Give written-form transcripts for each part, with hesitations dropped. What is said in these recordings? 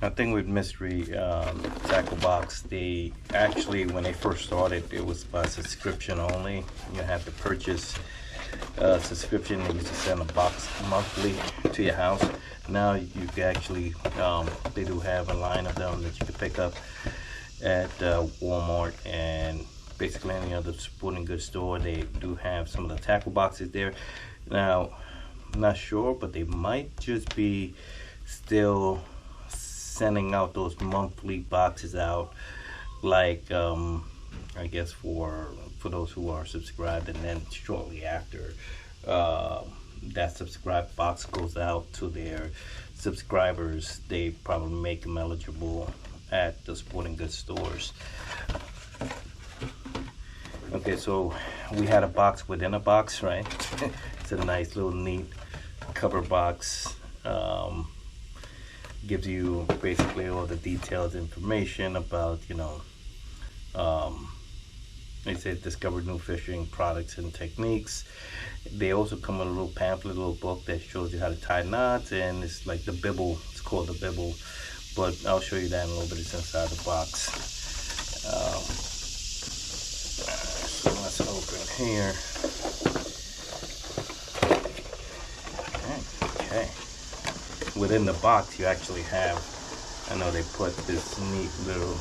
I think with mystery tackle box, they actually, when they first started, it was by subscription only. You have to purchase a subscription and you used to send a box monthly to your house. Now you can actually, they do have a line of them that you can pick up at Walmart and basically any other sporting goods store. They do have some of the tackle boxes there. Now, I'm not sure, but they might just be still sending out those monthly boxes out, like I guess for those who are subscribed, and then shortly after that subscribed box goes out to their subscribers, they probably make them eligible at the sporting goods stores. Okay, so we had a box within a box, right? It's a nice little neat cover box. Gives you basically all the detailed information about, they say discover new fishing products and techniques. They also come with a little pamphlet, a little book that shows you how to tie knots, and it's like the bibble. It's called the bibble, but I'll show you that in a little bit. It's inside the box. So let's open here. Okay. Within the box, you actually have, I know they put this neat little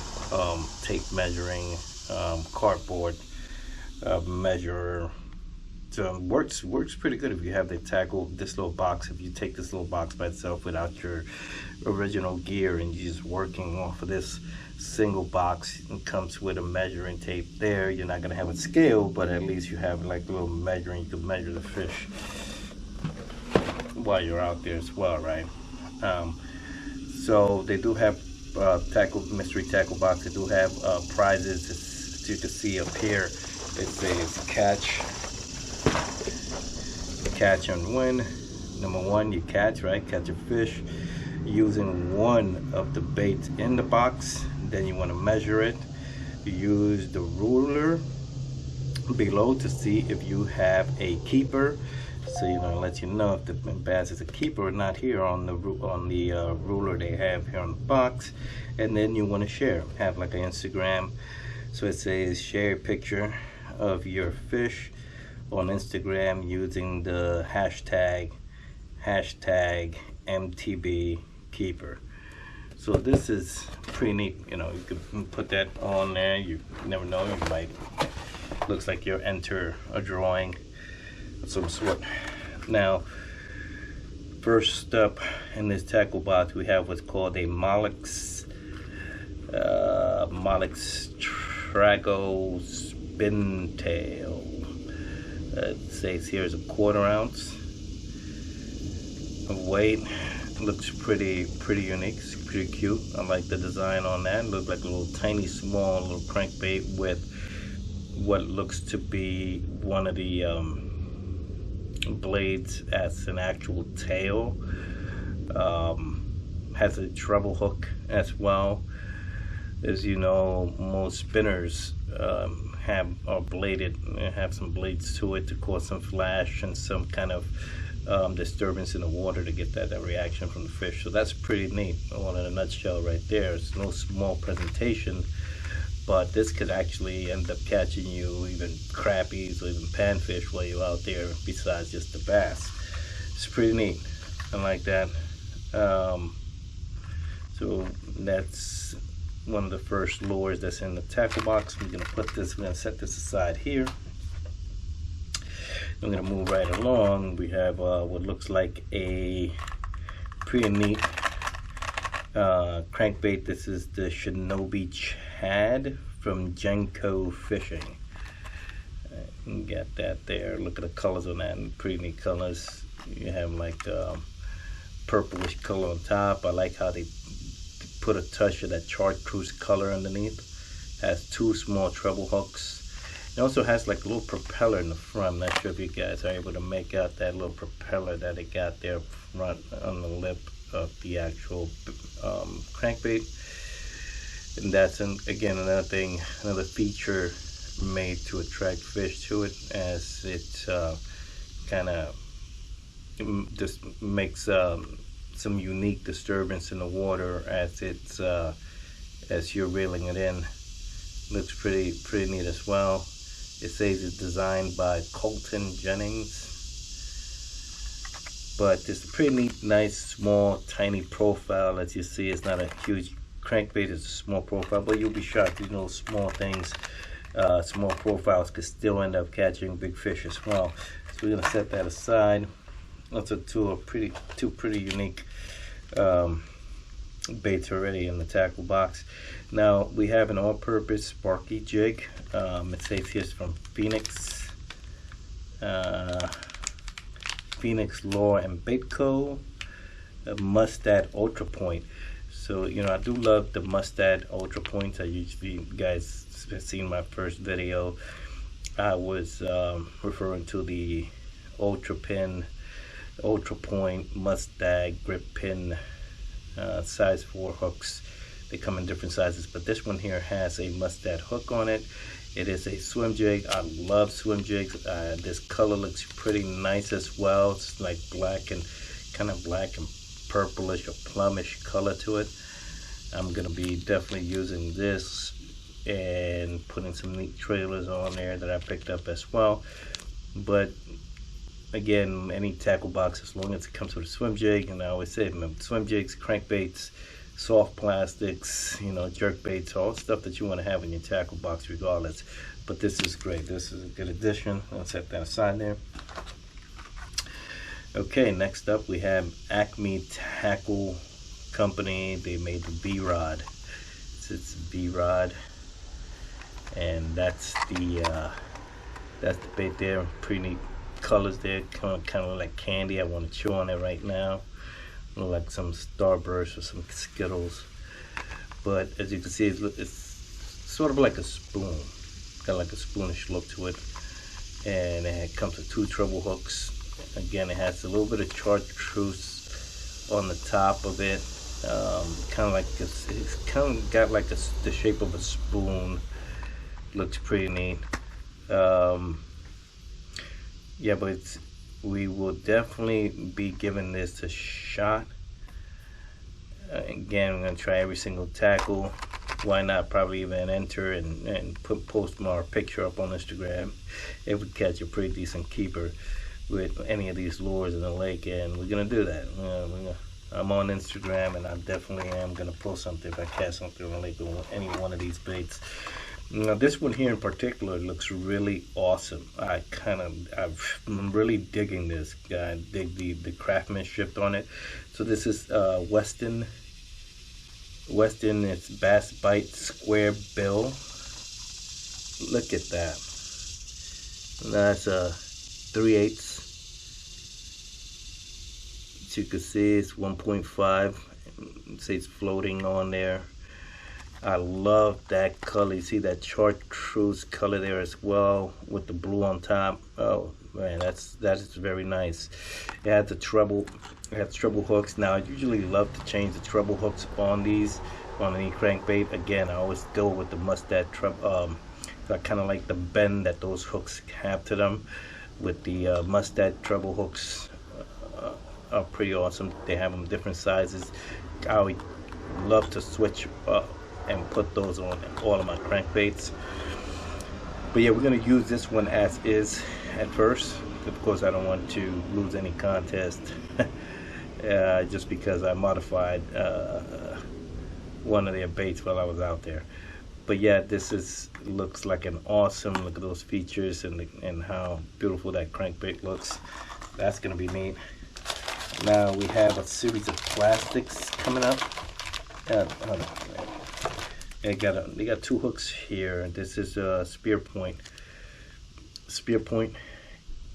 tape measuring cardboard measurer. So works pretty good if you have the tackle, this little box. If you take this little box by itself without your original gear and you're just working off of this single box, it comes with a measuring tape there. You're not gonna have a scale, but at least you have like a little measuring. You can measure the fish while you're out there as well, right? So they do have mystery tackle box. They do have prizes. As you can see up here, it says catch and win. Number one, you catch a fish using one of the baits in the box. Then you want to measure it. You use the ruler below to see if you have a keeper. So it lets you know if the bass is a keeper or not here on the ruler they have here on the box. And then you want to share, have like an Instagram. So it says share a picture of your fish on Instagram using the hashtag MTB keeper. So this is pretty neat. You can put that on there. You never know, you might, looks like you enter a drawing of some sort. Now, first up in this tackle box, we have what's called a Molix Trago Spin Tail. It says here is a 1/4 ounce of weight. Looks pretty unique. It's pretty cute. I like the design on that. It looks like a little tiny, small little crankbait with what looks to be one of the blades as an actual tail. Has a treble hook as well. As you know, most spinners are bladed, have some blades to it to cause some flash and some kind of disturbance in the water to get that reaction from the fish. So that's pretty neat. All in a nutshell right there. It's no small presentation, but this could actually end up catching you even crappies or even panfish while you're out there besides just the bass. It's pretty neat. I like that. So that's one of the first lures that's in the tackle box. We're gonna set this aside here. I'm gonna move right along. We have what looks like a pretty neat crankbait. This is the Shinobi Chad from Genko Fishing. You got that there. Look at the colors on that, and pretty neat colors. You have like the purplish color on top. I like how they put a touch of that chartreuse color underneath. Has 2 small treble hooks. It also has like a little propeller in the front. I'm not sure if you guys are able to make out that little propeller that it got there front on the lip of the actual crankbait. And that's again another feature made to attract fish to it, as it kind of just makes some unique disturbance in the water as it's as you're reeling it in. Looks pretty neat as well. It says it's designed by Colton Jennings, but it's a pretty neat, nice, small, tiny profile. As you see, it's not a huge crankbait, it's a small profile, but you'll be shocked. You know, small things, small profiles could still end up catching big fish as well. So we're gonna set that aside. Those are two pretty unique baits already in the tackle box. Now we have an all-purpose Sparky jig. It says here it's from Phoenix Lure and Bait Co. Mustad Ultra Point. So you know, I do love the Mustad Ultra Points. You guys have seen my first video. I was referring to the Ultra Point Mustad grip pin size 4 hooks. They come in different sizes, but this one here has a Mustad hook on it. It is a swim jig. I love swim jigs. This color looks pretty nice as well. It's like black and kind of black and purplish or plumish color to it. I'm gonna be definitely using this and putting some neat trailers on there that I picked up as well. But again, any tackle box, as long as it comes with a swim jig, and I always say, remember, swim jigs, crankbaits, soft plastics, you know, jerk baits, all stuff that you want to have in your tackle box regardless. But this is great. This is a good addition. I'll set that aside there. Okay, next up we have Acme Tackle Company. They made the B-Rod. It's B-Rod, and that's the bait there. Pretty neat colors there, kind of like candy. I want to chew on it right now. Look like some Starburst or some Skittles. But as you can see, it's sort of like a spoon. Got like a spoonish look to it. And it comes with 2 treble hooks. Again, it has a little bit of chartreuse on the top of it. Kind of like it's kind of got like the shape of a spoon. Looks pretty neat. Yeah, but we will definitely be giving this a shot. Again, I'm going to try every single tackle. Why not probably even enter and post my picture up on Instagram. It would catch a pretty decent keeper with any of these lures in the lake, and we're going to do that. I'm on Instagram, and I definitely am going to post something if I catch something in the lake with any one of these baits. Now this one here in particular looks really awesome. I'm really digging this. I dig the craftsmanship on it. So this is Weston. It's Bass Bite Square Bill. Look at that. That's a 3/8. As you can see, it's 1.5. It says floating on there. I love that color. You see that chartreuse color there as well with the blue on top. Oh man, that is very nice. It has the treble hooks. Now I usually love to change the treble hooks on any crankbait. Again, I always go with the Mustad treble. I kind of like the bend that those hooks have to them. With the Mustad treble hooks, are pretty awesome. They have them different sizes. I would love to switch up and put those on all of my crankbaits. But yeah, we're going to use this one as is at first. Of course, I don't want to lose any contest just because I modified one of their baits while I was out there. But yeah, this looks like an awesome. Look at those features and how beautiful that crankbait looks. That's going to be neat. Now we have a series of plastics coming up. They got 2 hooks here. This is a Spear Point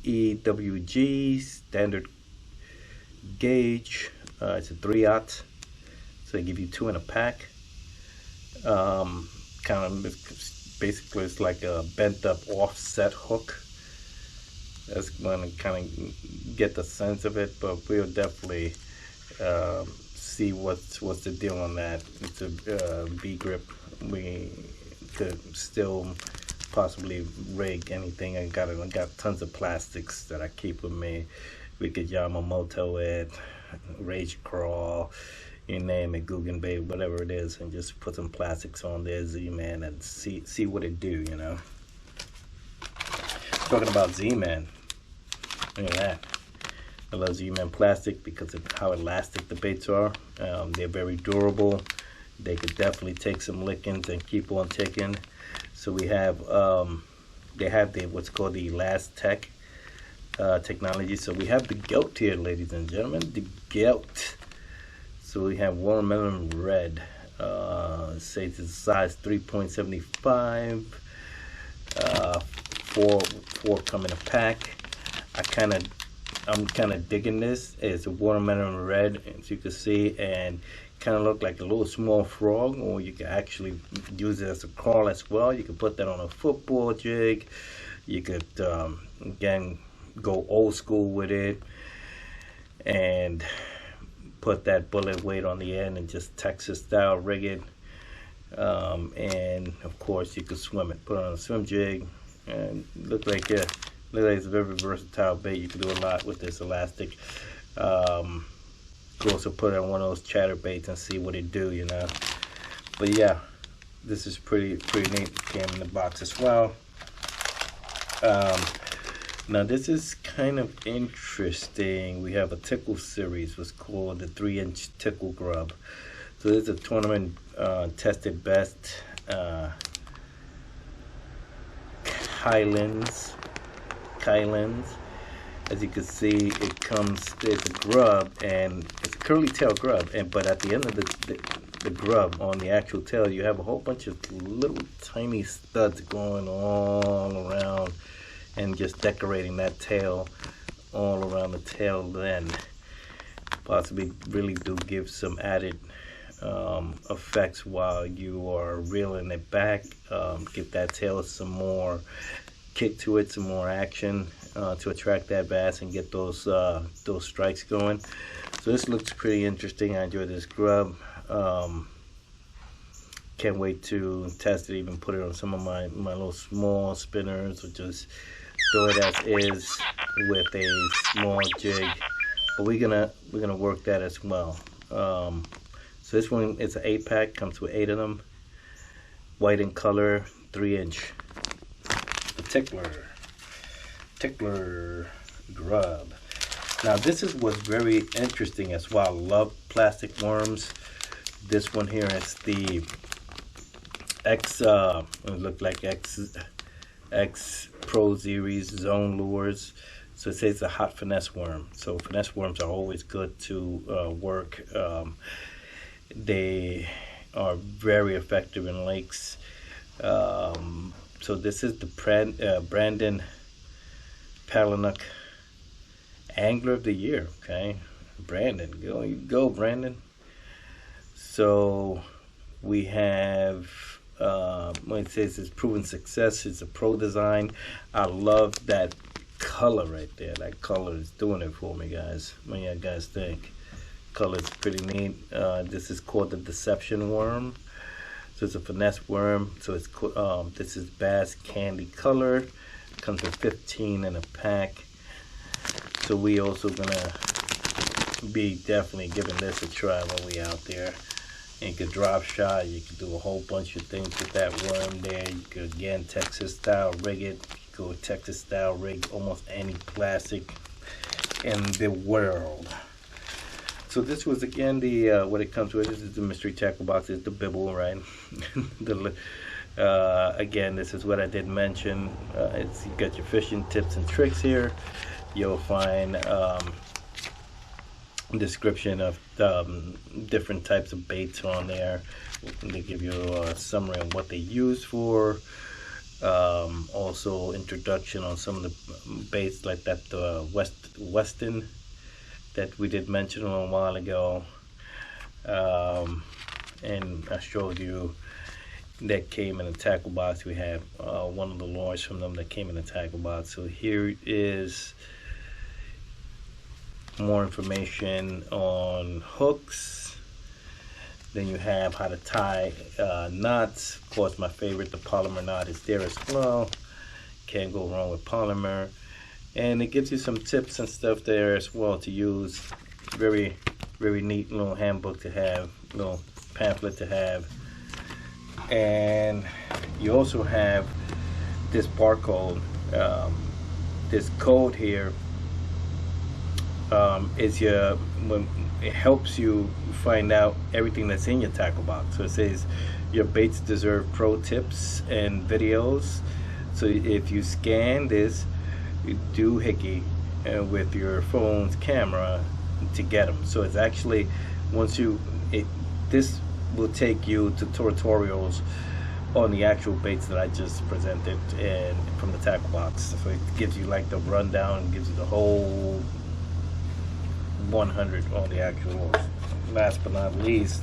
EWG standard gauge. It's a 3/0, so they give you 2 in a pack. Kind of basically it's like a bent up offset hook. That's going to kind of get the sense of it, but we'll definitely see what's the deal on that. It's a B grip. We could still possibly rig anything. I got tons of plastics that I keep with me. We could Yamamoto it. Rage Crawl, you name it, Guggen bait, whatever it is, and just put some plastics on there, Z-Man, and see what it do, you know. Talking about Z-Man, look at that. I love Z-Man plastic because of how elastic the baits are. They're very durable. They could definitely take some lickings and keep on ticking. So we have, they have what's called the Elastic technology. So we have the goat here, ladies and gentlemen, the goat. So we have watermelon red. It says it's size 3.75. Four come in a pack. I'm kind of digging this. It's a watermelon red, as you can see, and kind of look like a little small frog, or you can actually use it as a crawl as well. You can put that on a football jig. You could again go old school with it and put that bullet weight on the end and just Texas style rig it. And of course you could swim it, put it on a swim jig, and look like it's a very versatile bait. You can do a lot with this elastic. Could also put it on one of those chatter baits and see what it do, you know. But yeah, this is pretty neat. Came in the box as well. Now this is kind of interesting. We have a tickle series, what's called the 3-inch tickle grub. So this is a tournament tested best Kylands. As you can see, it comes, there's a grub, and it's a curly tail grub, but at the end of the grub, on the actual tail, you have a whole bunch of little tiny studs going all around and just decorating that tail all around the tail end. Possibly really do give some added effects while you are reeling it back. Give that tail some more kick to it, some more action to attract that bass and get those strikes going. So this looks pretty interesting. I enjoy this grub. Can't wait to test it, even put it on some of my little small spinners, or just throw it as is with a small jig. But we're gonna work that as well. So this one, it's an 8-pack, comes with 8 of them. White in color, 3-inch. Tickler grub. Now this was very interesting as well. I love plastic worms. This one here is the X, it looked like X Pro Series Zone Lures. So it says a hot finesse worm. So finesse worms are always good to work. They are very effective in lakes. So this is the Brandon Palahniuk Angler of the Year. Okay, Brandon, go Brandon. So we have when it says it's proven success, it's a pro design. I love that color right there. That color is doing it for me, guys. What do you guys think? Color is pretty neat. This is called the Deception Worm. So it's a finesse worm. So it's this is bass candy color. Comes with 15 in a pack. So we also gonna be definitely giving this a try when we out there. And you could drop shot. You could do a whole bunch of things with that worm there. You could again Texas style rig it. You could go Texas style rig almost any plastic in the world. So this was again the what it comes with. This is the mystery tackle box. It's the bibble, right? Again, this is what I did mention. It's, you got your fishing tips and tricks here. You'll find description of different types of baits on there. They give you a summary of what they use for. Also introduction on some of the baits like that Weston that we did mention a while ago, and I showed you that came in a tackle box. We have one of the lures from them that came in a tackle box. So here is more information on hooks. Then you have how to tie knots. Of course, my favorite, the polymer knot, is there as well. Can't go wrong with polymer. And it gives you some tips and stuff there as well to use very, very neat little handbook to have, little pamphlet to have. And you also have this barcode. This code here is when it helps you find out everything that's in your tackle box. So it says your baits deserve pro tips and videos. So if you scan this, you do hickey with your phone's camera to get them. So it's actually, this will take you to tutorials on the actual baits that I just presented and from the tackle box. So it gives you like the rundown, gives you the whole 100 on the actual ones. Last but not least,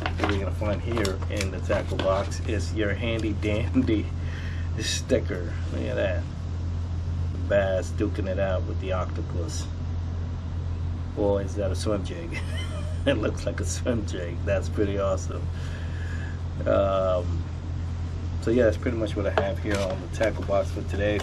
what we're gonna find here in the tackle box is your handy dandy sticker. Look at that. The bass duking it out with the octopus. Boy, is that a swim jig. It looks like a swim jig. That's pretty awesome. So yeah, that's pretty much what I have here on the tackle box for today.